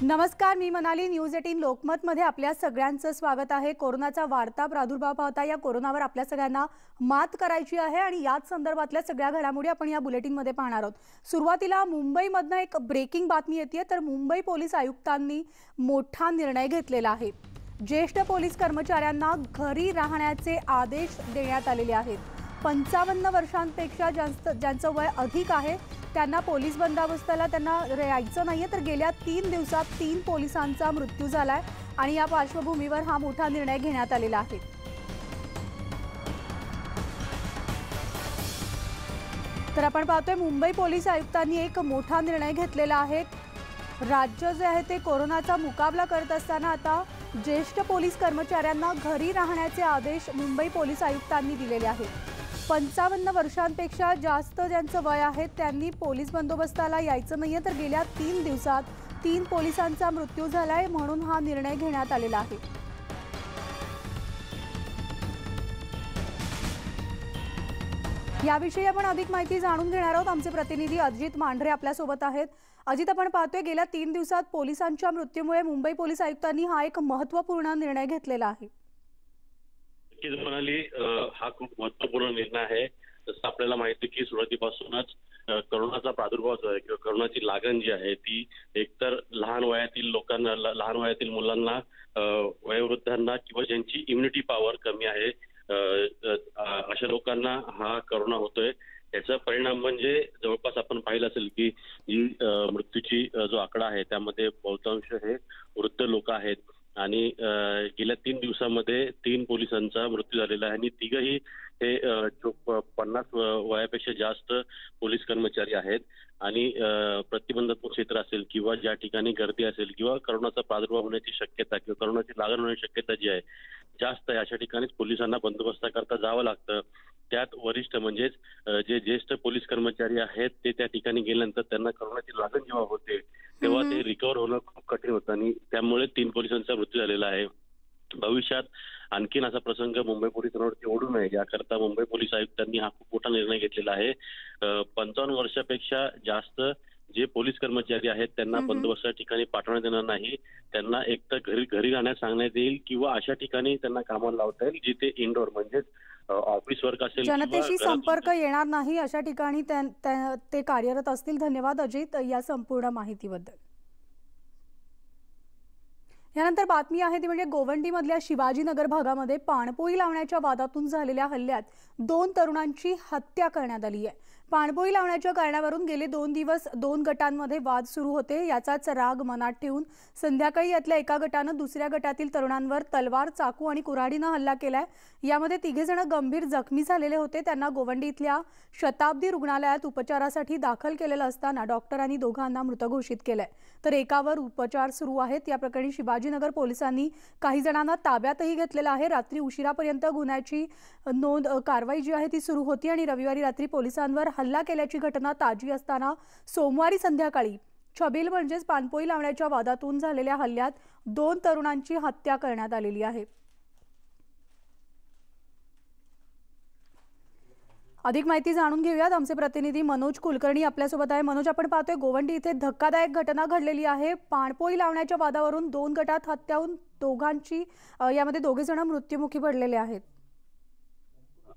नमस्कार, मी मनाली. न्यूज 18 लोकमत मध्ये आपल्या सगळ्यांचं स्वागत आहे. कोरोनाचा वाढता प्रादुर्भाव पाहता या कोरोनावर आपल्या सगळ्यांना मात करायची आहे आणि याच संदर्भातल्या सगळ्या घडामोडी आपण या बुलेटिन मध्ये पाहणार आहोत. सुरुवातीला मुंबईमधनं एक ब्रेकिंग बातमी येते, तर मुंबई पोलीस आयुक्तांनी मोठा निर्णय घेतलेला आहे. ज्येष्ठ पोलीस कर्मचाऱ्यांना घरी राहण्याचे आदेश देण्यात आलेले आहेत. 55 वर्षांपेक्षा जास्त ज्यांचं वय अधिक आहे त्यांना पोलीस बंदोबस्ताला त्यांना यायचं नाहीये. तर गेल्या 3 दिवसात 3 पोलिसांचा मृत्यू झालाय आणि या पार्श्वभूमीवर हा मोठा निर्णय घेण्यात आलेला आहे. तर आपण पाहतोय मुंबई पोलीस आयुक्तांनी एक मोठा निर्णय घेतलेला आहे. राज्य जे आहे ते कोरोनाचा मुकाबला करत असताना आता ज्येष्ठ पोलीस कर्मचाऱ्यांना घरी राहण्याचे आदेश मुंबई पोलीस आयुक्तांनी दिलेले आहेत. 55 वर्षांपेक्षा जास्त ज्यांचं वय आहे त्यांनी पोलीस बंदोबस्ताला यायचं नाहीये. तर गेल्या 3 दिवसात 3 पोलिसांचा मृत्यू झालाय, म्हणून हा निर्णय घेण्यात आलेला आहे. याविषयी आपण अधिक माहिती जाणून घेणार आहोत. आमचे प्रतिनिधी अजित मांढरे आपल्या सोबत आहेत. अजित, आपण पाहतोय गेल्या 3 दिवसात पोलिसांच्या मृत्यूमुळे मुंबई पोलीस आयुक्तांनी हा एक महत्त्वपूर्ण निर्णय घेतलेला आहे. म्हणाली हा खूप महत्वपूर्ण निर्णय आहे. जसं आपल्याला माहिती की सुरुवातीपासूनच कोरोनाचा प्रादुर्भाव जो आहे किंवा कोरोनाची लागण जी आहे ती एकतर लहान वयातील लोकांना, लहान वयातील मुलांना, वयोवृद्धांना किंवा ज्यांची इम्युनिटी पॉवर कमी आहे अशा लोकांना हा कोरोना होतोय. याचा परिणाम म्हणजे जवळपास आपण पाहिलं असेल की ही मृत्यूची जो आकडा आहे त्यामध्ये बहुतांश हे वृद्ध लोक आहेत आणि गेल्या 3 दिवसामध्ये 3 पोलिसांचा मृत्यू झालेला आहे आणि तिघही हे 50 वयापेक्षा जास्त पोलीस कर्मचारी आहेत आणि प्रतिबंधात्मक क्षेत्र असेल किंवा ज्या ठिकाणी गर्दी असेल किंवा कोरोनाचा प्रादुर्भाव होण्याची शक्यता किंवा कोरोनाची लागण होण्याची शक्यता जी आहे जास्त आहे अशा ठिकाणीच पोलिसांना बंदोबस्ताकरता जावं लागतं. त्यात वरिष्ठ म्हणजेच जे ज्येष्ठ पोलीस कर्मचारी आहेत ते त्या ठिकाणी गेल्यानंतर त्यांना कोरोनाची लागण जेव्हा होते तेव्हा ते रिकव्हर होणं खूप कठीण होतं आणि त्यामुळे 3 पोलिसांचा मृत्यू झालेला आहे. भविष्यात आणखीन असा प्रसंग मुंबई पोलिसांवरती ओढू नये याकरता मुंबई पोलीस आयुक्तांनी हा खूप मोठा निर्णय घेतलेला आहे. 55 वर्षापेक्षा जास्त जे पोलीस कर्मचारी आहेत त्यांना बंदोबस्ताच्या ठिकाणी पाठवण्यात येणार नाही. त्यांना एक तर घरी राहण्यास सांगण्यात येईल किंवा अशा ठिकाणी त्यांना कामाला लावता येईल जिथे इनडोअर म्हणजेच ऑफिस वर्क असेल, जनतेशी संपर्क येणार नाही अशा ठिकाणी ते कार्यरत असतील. धन्यवाद अजित या संपूर्ण माहितीबद्दल. यानंतर बातमी आहे ती म्हणजे गोवंडीमधल्या शिवाजीनगर भागामध्ये पाणपोई लावण्याच्या वादातून झालेल्या हल्ल्यात 2 तरुणांची हत्या करण्यात आली आहे. पाणपोई लावण्याच्या कारणावरून गेले 2 दिवस 2 गटांमध्ये वाद सुरू होते. याचाच राग मनात ठेवून संध्याकाळी यातल्या एका गटानं दुसऱ्या गटातील तरुणांवर तलवार, चाकू आणि कुऱ्हाडीनं हल्ला केलाय. यामध्ये 3 जण गंभीर जखमी झालेले होते. त्यांना गोवंडी इथल्या शताब्दी रुग्णालयात उपचारासाठी दाखल केलेलं असताना डॉक्टरांनी दोघांना मृत घोषित केलंय. तर एकावर उपचार सुरू आहेत. या प्रकरणी शिवाजीनगर पोलिसांनी काही जणांना ताब्यातही घेतलेलं आहे. रात्री उशिरापर्यंत गुन्ह्याची कारवाई जी आहे ती सुरू होती आणि रविवारी रात्री पोलिसांवर हल्ला केल्याची घटना ताजी असताना सोमवारी संध्याकाळी छबील म्हणजेच पाणपोई लावण्याच्या वादातून झालेल्या हल्ल्यात 2 तरुणांची हत्या करण्यात आलेली आहे. अधिक माहिती जाणून घेऊयात. आमचे प्रतिनिधी मनोज कुलकर्णी आपल्यासोबत आहे. मनोज, आपण पाहतोय गोवंडी इथे धक्कादायक घटना घडलेली आहे. पाणपोई लावण्याच्या वादावरून 2 गटात हत्या होऊन दोघांची यामध्ये 2 जण मृत्युमुखी पडलेले आहेत.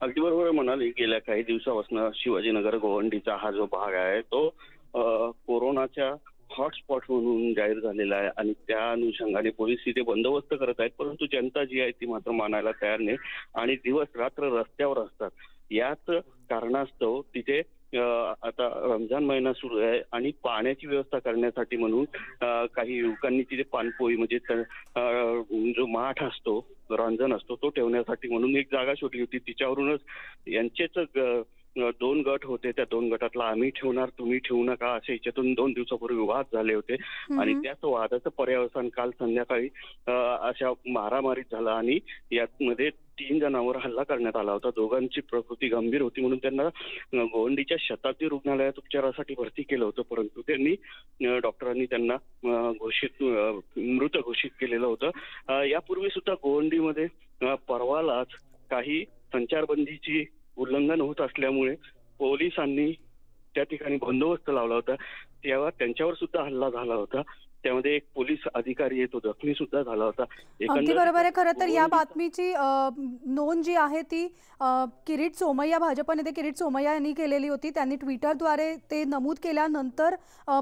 अगदी बरोबर म्हणाले. गेल्या काही दिवसापासून शिवाजीनगर गोवंडीचा हा जो भाग आहे तो कोरोनाच्या हॉटस्पॉट म्हणून जाहीर झालेला आहे आणि त्या अनुषंगाने पोलीस तिथे बंदोबस्त करत आहेत. परंतु जनता जी आहे ती मात्र मानायला तयार नाही आणि दिवस रात्र रस्त्यावर असतात. याच कारणास्तव तिथे आता रमजान महिना सुरू आहे आणि पाण्याची व्यवस्था करण्यासाठी म्हणून काही युवकांनी तिथे पाणपोई म्हणजे जो माठ असतो, रंजन असतो तो ठेवण्यासाठी म्हणून एक जागा शोधली होती. तिच्यावरूनच यांचेच 2 गट होते. त्या 2 गटातला आम्ही ठेवणार तुम्ही ठेवू नका असे याच्यातून 2 दिवसापूर्वी वाद झाले होते आणि त्याच वादाचं पर्यवसान काल संध्याकाळी अशा मारामारीत झाला आणि यामध्ये 3 जणांवर हल्ला करण्यात आला होता. दोघांची प्रकृती गंभीर होती म्हणून त्यांना गोवंडीच्या शताब्दी रुग्णालयात उपचारासाठी भरती केलं होतं. परंतु त्यांनी डॉक्टरांनी त्यांना मृत घोषित केलेलं होतं. यापूर्वी सुद्धा गोवंडीमध्ये परवालाच काही संचारबंदीची उल्लंघन होत असल्यामुळे पोलिसांनी त्या ठिकाणी बंदोबस्त लावला होता. तेव्हा त्यांच्यावर सुद्धा हल्ला झाला होता. त्यामध्ये एक पोलीस अधिकारी आहे तो जखमी सुद्धा झाला होता. अगदी बरोबर आहे. खरं तर या बातमीची नोंद जी आहे ती किरीट सोमय्या, भाजप नेते किरीट सोमय्या यांनी केलेली होती. त्यांनी ट्विटरद्वारे ते नमूद केल्यानंतर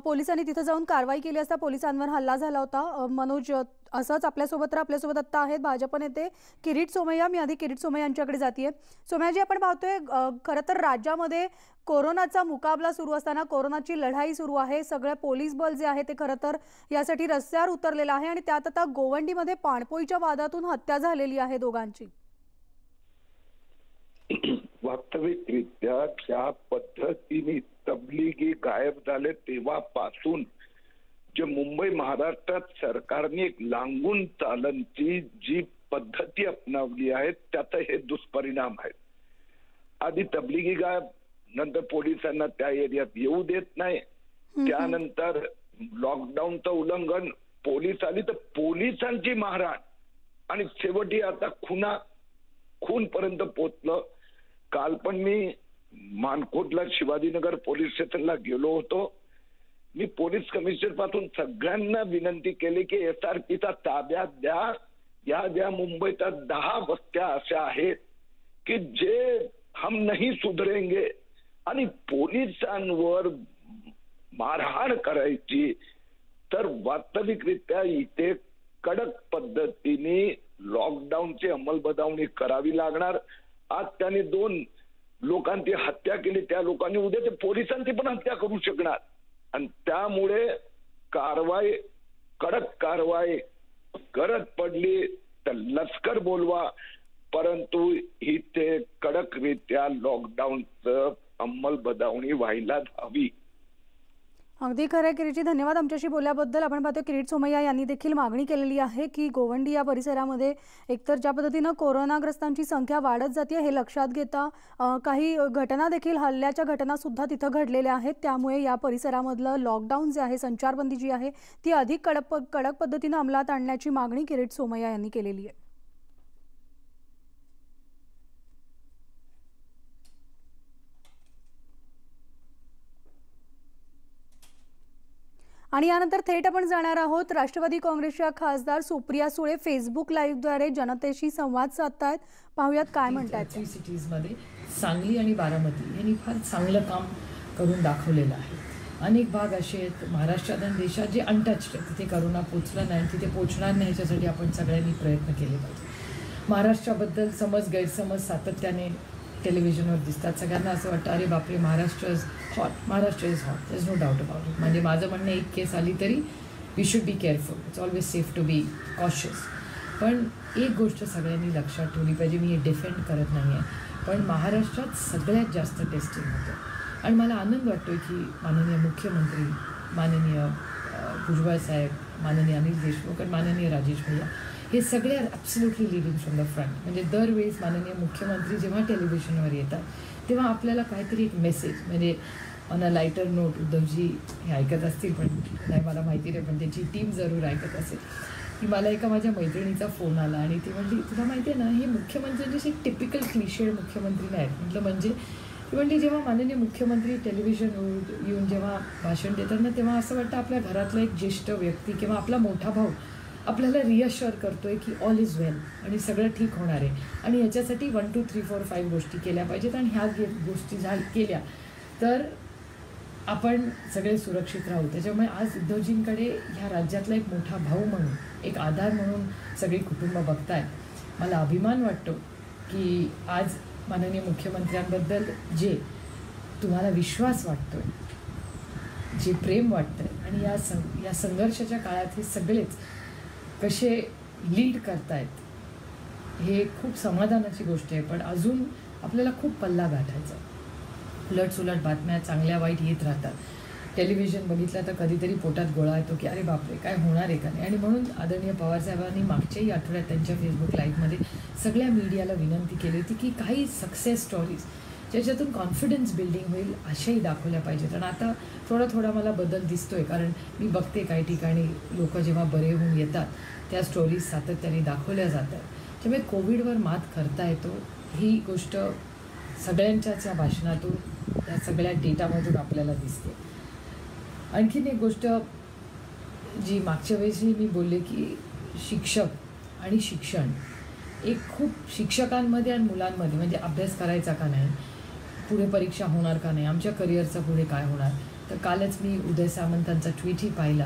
पोलिसांनी तिथं जाऊन कारवाई केली असता पोलिसांवर हल्ला झाला होता. मनोज, असंच आपल्यासोबत आत्ता आहेत भाजप नेते किरीट सोमय्या. मी आधी किरीट सोमय्या यांच्याकडे जातीये. सोमय्याजी, आपण पाहतोय खरं तर राज्यामध्ये कोरोनाचा मुकाबला सुरू असताना, कोरोनाची लढाई सुरू आहे, सगळं पोलीस बल जे आहे ते खरं तर यासाठी रस्त्यावर उतरलेलं आहे आणि त्यात आता गोवंडीमध्ये पाणपोईच्या वादातून हत्या झालेली आहे दोघांची. वास्तविकरित्या ज्या पद्धतीने तबलिगी गायब झाले तेव्हापासून जे मुंबई महाराष्ट्रात सरकारने एक लांगून चालण्याची जी पद्धती अपनावली आहे त्याचा हे दुष्परिणाम आहेत. आधी तबलिगी गायब, नंतर पोलिसांना त्या एरियात येऊ देत नाही, त्यानंतर लॉकडाऊनचं उल्लंघन, पोलीस आली तर पोलिसांची मारहाण आणि शेवटी आता खून पर्यंत पोहोचलं. काल पण मी मानकोटला शिवाजीनगर पोलीस स्टेशनला गेलो होतो. मी पोलीस कमिशनर पासून सगळ्यांना विनंती केली की SRPचा ताब्यात द्या. या ज्या मुंबईच्या 10 वस्त्या अशा आहेत की जे हम नहीं सुधरेंगे आणि पोलिसांवर मारहाण करायची, तर वास्तविकरित्या इथे कडक पद्धतीने लॉकडाऊनची अंमलबजावणी करावी लागणार. आज त्याने 2 लोकांची हत्या केली, त्या लोकांनी उद्या ते पोलिसांची पण हत्या करू शकणार आणि त्यामुळे कडक कारवाई गरज पडली तर लष्कर बोलवा, परंतु इथे कडकरित्या लॉकडाऊनचं अंमलबजावणी व्हायला हवी. अगदी खरं आहे किरीटजी, धन्यवाद आमच्याशी बोलल्याबद्दल. आपण पाहतो किरीट सोमय्या यांनी देखील मागणी केलेली आहे की गोवंडी या परिसरामध्ये एकतर ज्या पद्धतीनं कोरोनाग्रस्तांची संख्या वाढत जाते हे लक्षात घेता काही घटना देखील, हल्ल्याच्या घटना सुद्धा तिथं घडलेल्या आहेत. त्यामुळे या परिसरामधलं लॉकडाऊन जे आहे, संचारबंदी जी आहे ती अधिक कडक पद्धतीनं अंमलात आणण्याची मागणी किरीट सोमय्या यांनी केलेली आहे. आणि यानंतर थेट आपण जाणार आहोत राष्ट्रवादी काँग्रेसच्या खासदार सुप्रिया सुळे फेसबुक लाईव्हद्वारे जनतेशी संवाद साधतायत. पाहूयात काय म्हणतात. सिटीजमध्ये सांगली आणि बारामती यांनी फार चांगलं काम करून दाखवलेलं आहे. अनेक भाग असे आहेत महाराष्ट्रात आणि देशात जे अनटच्ड आहेत, तिथे करोना पोचला नाही, तिथे पोचणार नाही, ह्याच्यासाठी आपण सगळ्यांनी प्रयत्न केले पाहिजे. महाराष्ट्राबद्दल गैरसमज सातत्याने टेलिव्हिजनवर दिसतात. सगळ्यांना असं वाटतं अरे बापरे Maharashtra is hot, Maharashtra is hot, there is no doubt about it. म्हणजे माझं म्हणणं एक केस आली तरी we should be careful, it's always safe to be cautious. पण एक गोष्ट सगळ्यांनी लक्षात ठेवली पाहिजे, मी हे डिफेंड करत नाही आहे, पण महाराष्ट्रात सगळ्यात जास्त टेस्टिंग होतं आणि मला आनंद वाटतो आहे की माननीय मुख्यमंत्री, माननीय भुजबळ साहेब, माननीय अनिल देशमुख आणि माननीय राजेश भैया हे सगळे absolutely leading from the front. म्हणजे दरवेळेस माननीय मुख्यमंत्री जेव्हा टेलिव्हिजनवर येतात तेव्हा आपल्याला काहीतरी एक मेसेज, म्हणजे on a lighter note, Uddhavji हे ऐकत असतील पण नाही मला माहिती नाही, पण त्याची टीम जरूर ऐकत असेल, की मला एका माझ्या मैत्रिणीचा फोन आला आणि ती म्हणली तुला माहिती आहे ना हे मुख्यमंत्र्यांचे एक टिपिकल क्लिशेड मुख्यमंत्री नाहीत. म्हटलं म्हणजे ती म्हणली जेव्हा माननीय मुख्यमंत्री टेलिव्हिजनवर येऊन जेव्हा भाषण देतात ना तेव्हा असं वाटतं आपल्या घरातला एक ज्येष्ठ व्यक्ती किंवा आपला मोठा भाऊ आपल्याला रिअश्युअर करतो आहे की ऑल इज वेल आणि सगळं ठीक होणार आहे आणि याच्यासाठी 1 2 3 4 5 गोष्टी केल्या पाहिजेत आणि ह्या गोष्टी केल्या तर आपण सगळे सुरक्षित राहू. त्याच्यामुळे आज उद्धवजींकडे ह्या राज्यातला एक मोठा भाऊ म्हणून, एक आधार म्हणून सगळी कुटुंब बघतायत. मला अभिमान वाटतो की आज माननीय मुख्यमंत्र्यांबद्दल जे तुम्हाला विश्वास वाटतो आहे, जे प्रेम वाटतं आहे आणि या संघर्षाच्या काळात हे सगळेच कसे लीड करतायत हे खूप समाधानाची गोष्ट आहे. पण अजून आपल्याला खूप पल्ला गाठायचा. उलटसुलट बातम्या चांगल्या वाईट येत राहतात. टेलिव्हिजन बघितलं तर कधीतरी पोटात गोळा येतो की अरे बापरे काय होणार आहे का नाही. आणि म्हणून आदरणीय पवारसाहेबांनी मागच्याही आठवड्यात त्यांच्या फेसबुक लाईव्हमध्ये सगळ्या मीडियाला विनंती केली होती की काही सक्सेस स्टोरीज ज्याच्यातून कॉन्फिडन्स बिल्डिंग होईल अशाही दाखवल्या पाहिजेत. आणि आता थोडा मला बदल दिसतो आहे, कारण मी बघते काही ठिकाणी लोक जेव्हा बरे होऊन येतात त्या स्टोरीज सातत्याने दाखवल्या जातात. त्यामुळे कोविडवर मात करता येतो ही गोष्ट सगळ्यांच्याच या भाषणातून, या सगळ्या डेटामधून आपल्याला दिसते. आणखीन एक गोष्ट जी मागच्या वेळेसही मी बोलले की शिक्षक आणि शिक्षण एक खूप शिक्षकांमध्ये आणि मुलांमध्ये म्हणजे अभ्यास करायचा का नाही, पुढे परीक्षा होणार का नाही, आमच्या करिअरचं पुढे काय होणार. तर कालच मी उदय सामंतांचा ट्विटही पाहिला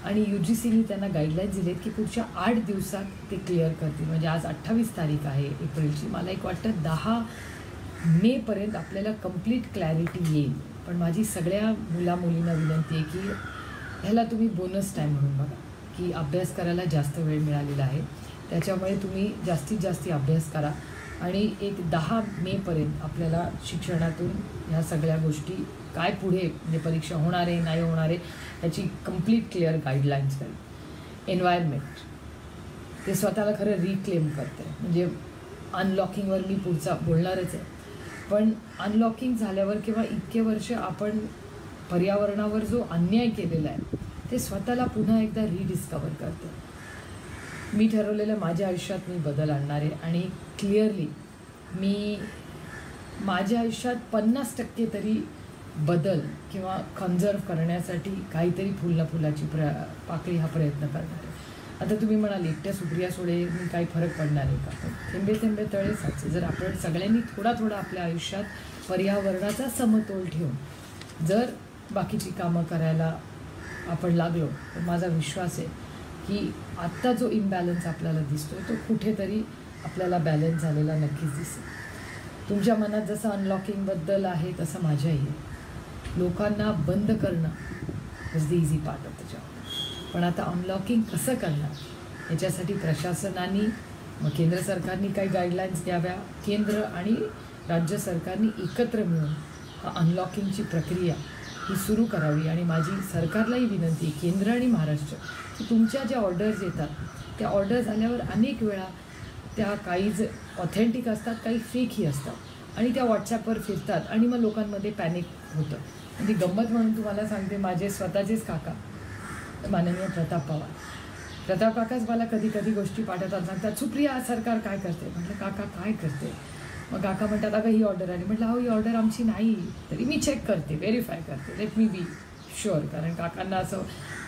आणि UGCनी त्यांना गाईडलाईन्स दिलेत की पुढच्या 8 दिवसात ते क्लिअर करतील. म्हणजे आज 28 तारीख आहे एप्रिलची. मला एक वाटतं 10 मेपर्यंत आपल्याला कंप्लीट क्लॅरिटी येईल. पण माझी सगळ्या मुलामुलींना विनंती आहे की ह्याला तुम्ही बोनस टाईम म्हणून बघा की अभ्यास करायला जास्त वेळ मिळालेला आहे, त्याच्यामुळे तुम्ही जास्तीत जास्त अभ्यास करा आणि एक 10 मेपर्यंत आपल्याला शिक्षणातून ह्या सगळ्या गोष्टी काय पुढे म्हणजे परीक्षा होणार आहे नाही होणार आहे याची कंप्लीट क्लिअर गाईडलाईन्स करेल. एन्व्हायरमेंट ते स्वतःला खरं रिक्लेम करते. म्हणजे अनलॉकिंगवर मी पुढचा बोलणारच आहे, पण अनलॉकिंग झाल्यावर किंवा इतके वर्ष आपण पर्यावरणावर जो अन्याय केलेला आहे ते स्वतःला पुन्हा एकदा रिडिस्कवर करतं. मी ठरवलेलं माझ्या आयुष्यात मी बदल आणणार आहे आणि क्लिअरली मी माझ्या आयुष्यात 50% तरी बदल किंवा कन्झर्व करण्यासाठी काहीतरी फुलाची पाकळी हा प्रयत्न करणार आहे. आता तुम्ही म्हणाले एकट्या सुप्रिया सुळे मी काही फरक पडणार आहे का? पण थेंबे थेंबे तळे साचे. जर आपण सगळ्यांनी थोडा आपल्या आयुष्यात पर्यावरणाचा समतोल ठेवून जर बाकीची कामं करायला आपण लागलो तर माझा विश्वास आहे की आत्ता जो इम्बॅलन्स आपल्याला दिसतो तो कुठेतरी आपल्याला बॅलन्स झालेला नक्कीच दिसेल. तुमच्या मनात जसं अनलॉकिंगबद्दल आहे तसं माझ्याही आहे. लोकांना बंद करणं is the easy part of the job. पण आता अनलॉकिंग कसं करणार याच्यासाठी प्रशासनाने मग केंद्र सरकारने काही गाईडलाईन्स द्याव्या, केंद्र आणि राज्य सरकारने एकत्र मिळून हा अनलॉकिंगची प्रक्रिया ही सुरू करावी. आणि माझी सरकारलाही विनंती आहे, केंद्र आणि महाराष्ट्र, की तुमच्या ज्या ऑर्डर्स येतात त्या ऑर्डर्स आल्यावर अनेक वेळा त्या काहीच ऑथेंटिक असतात, काही फेकही असतात आणि त्या व्हॉट्सॲपवर फिरतात आणि मग लोकांमध्ये पॅनिक होतं. म्हणजे गंमत म्हणून तुम्हाला सांगते, माझे स्वतःचेच काका माननीय प्रताप काकाच मला कधी गोष्टी पाठवतात, सांगतात सुप्रिया सरकार काय करते. म्हटलं काका काय करते? मग काका म्हणतात अगं ही ऑर्डर आली. म्हटलं ही ऑर्डर आमची नाही, तरी मी चेक करते, व्हेरीफाय करते, लेट मी बी शुअर. कारण काकांना असं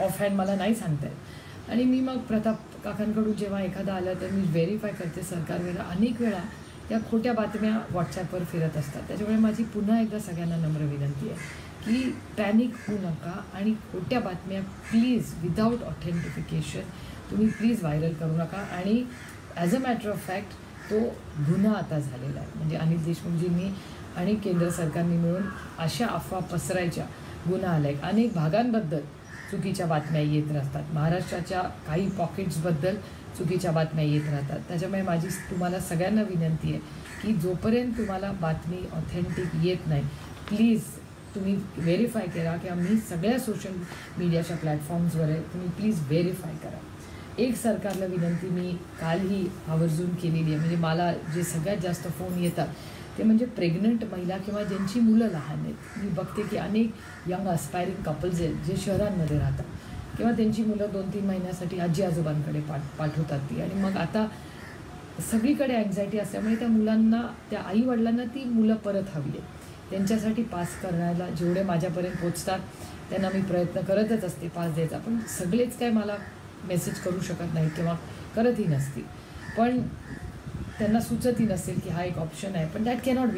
ऑफ हँड मला नाही सांगता येत. आणि मी मग प्रताप काकांकडून जेव्हा एखादा आलं तर मी व्हेरीफाय करते सरकार वेळा. अनेक वेळा त्या खोट्या बातम्या व्हॉट्सॲपवर फिरत असतात. त्याच्यामुळे माझी पुन्हा एकदा सगळ्यांना नम्र विनंती आहे की पॅनिक होऊ नका आणि खोट्या बातम्या प्लीज विदाऊट ऑथेंटिफिकेशन तुम्ही प्लीज व्हायरल करू नका. आणि as a matter of fact तो गुन्हा आता झालेला आहे. म्हणजे अनिल देशमुखजींनी आणि केंद्र सरकारने मिळून अशा अफवा पसरायच्या गुन्हा आला आहे. अनेक भागांबद्दल चुकीच्या बातम्या येत राहतात, महाराष्ट्राच्या काही पॉकेट्सबद्दल चुकीच्या बातम्या येत राहतात. त्याच्यामुळे माझी तुम्हाला सगळ्यांना विनंती आहे की जोपर्यंत तुम्हाला बातमी ऑथेंटिक येत नाही प्लीज तुम्ही व्हेरीफाय करा. किंवा मी सगळ्या सोशल मीडियाच्या प्लॅटफॉर्म्सवर आहे, तुम्ही प्लीज व्हेरीफाय करा. एक सरकारला विनंती मी कालही आवर्जून केलेली आहे. म्हणजे मला जे सगळ्यात जास्त फोन येतात ते म्हणजे प्रेग्नंट महिला किंवा ज्यांची मुलं लहान आहेत. मी बघते की अनेक यंग अस्पायरिंग कपल्स आहेत जे शहरांमध्ये राहतात किंवा त्यांची मुलं 2-3 महिन्यासाठी आजी आजोबांकडे पाठवतात ती. आणि मग आता सगळीकडे अँझायटी असल्यामुळे त्या मुलांना, त्या आईवडिलांना ती मुलं परत हवी आहेत. त्यांच्यासाठी पास करायला जेवढे माझ्यापर्यंत पोचतात त्यांना मी प्रयत्न करतच असते पास द्यायचा. पण सगळेच काय मला मेसेज करू शकत नाही किंवा करतही नसतील, पण त्यांना सुचतही नसेल की हा एक ऑप्शन आहे. पण दॅट कॅनॉट बी